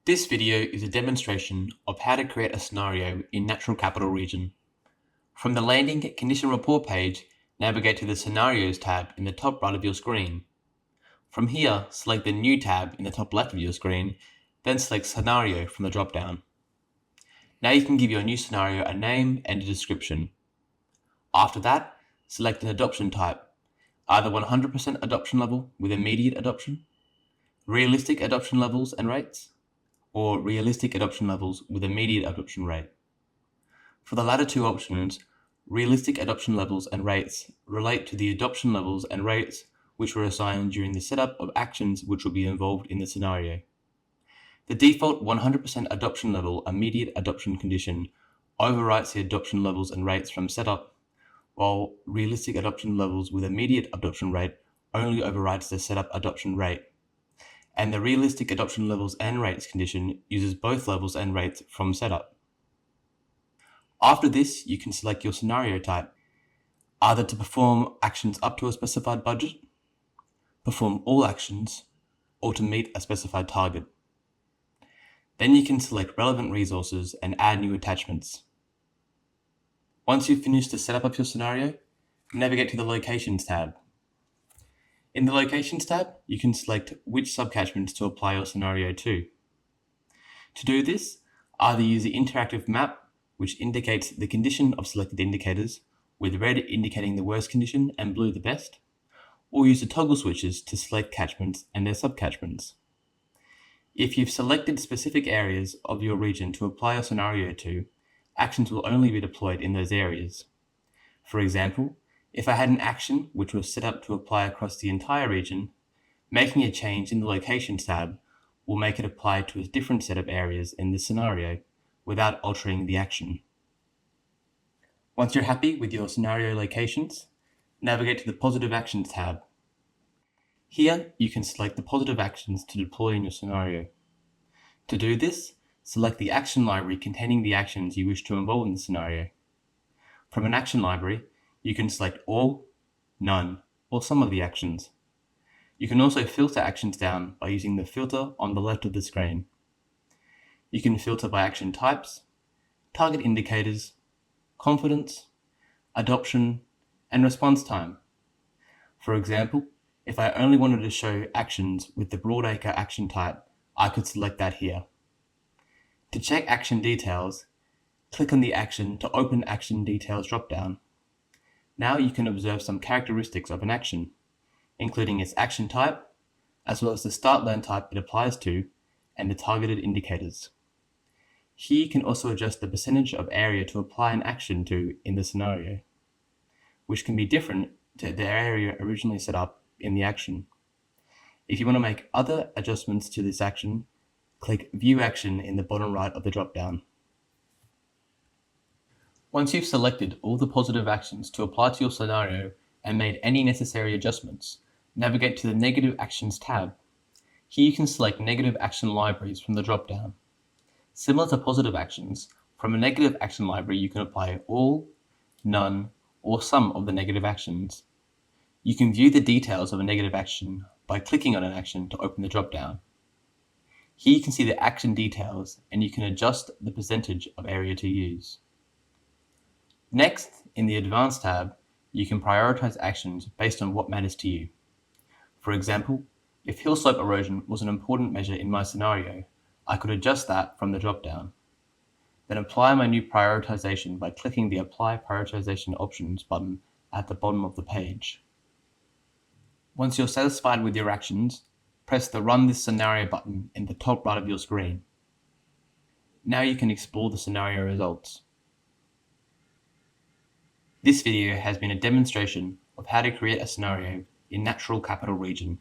This video is a demonstration of how to create a scenario in Natural Capital Region. From the Landing Condition Report page, navigate to the Scenarios tab in the top right of your screen. From here, select the New tab in the top left of your screen, then select Scenario from the drop-down. Now you can give your new scenario a name and a description. After that, select an adoption type, either 100% adoption level with immediate adoption, realistic adoption levels and rates, or realistic adoption levels with immediate adoption rate. For the latter two options, realistic adoption levels and rates relate to the adoption levels and rates which were assigned during the setup of actions which will be involved in the scenario. The default 100% adoption level immediate adoption condition overwrites the adoption levels and rates from setup, while realistic adoption levels with immediate adoption rate only overwrites the setup adoption rate. And the realistic adoption levels and rates condition uses both levels and rates from setup. After this, you can select your scenario type, either to perform actions up to a specified budget, perform all actions, or to meet a specified target. Then you can select relevant resources and add new attachments. Once you've finished the setup of your scenario, navigate to the Locations tab. In the Locations tab, you can select which subcatchments to apply your scenario to. To do this, either use the interactive map, which indicates the condition of selected indicators, with red indicating the worst condition and blue the best, or use the toggle switches to select catchments and their subcatchments. If you've selected specific areas of your region to apply a scenario to, actions will only be deployed in those areas. For example, if I had an action which was set up to apply across the entire region, making a change in the Locations tab will make it apply to a different set of areas in the scenario without altering the action. Once you're happy with your scenario locations, navigate to the Positive Actions tab. Here, you can select the positive actions to deploy in your scenario. To do this, select the action library containing the actions you wish to involve in the scenario. From an action library, you can select all, none, or some of the actions. You can also filter actions down by using the filter on the left of the screen. You can filter by action types, target indicators, confidence, adoption, and response time. For example, if I only wanted to show actions with the Broadacre action type, I could select that here. To check action details, click on the action to open Action Details dropdown. Now you can observe some characteristics of an action, including its action type, as well as the start learn type it applies to, and the targeted indicators. Here you can also adjust the percentage of area to apply an action to in the scenario, which can be different to the area originally set up in the action. If you want to make other adjustments to this action, click View Action in the bottom right of the dropdown. Once you've selected all the positive actions to apply to your scenario and made any necessary adjustments, navigate to the Negative Actions tab. Here you can select negative action libraries from the dropdown. Similar to positive actions, from a negative action library you can apply all, none, or some of the negative actions. You can view the details of a negative action by clicking on an action to open the dropdown. Here you can see the action details and you can adjust the percentage of area to use. Next, in the Advanced tab, you can prioritize actions based on what matters to you. For example, if hill slope erosion was an important measure in my scenario, I could adjust that from the dropdown. Then apply my new prioritization by clicking the Apply Prioritization Options button at the bottom of the page. Once you're satisfied with your actions, press the Run This Scenario button in the top right of your screen. Now you can explore the scenario results. This video has been a demonstration of how to create a scenario in Natural Capital Region.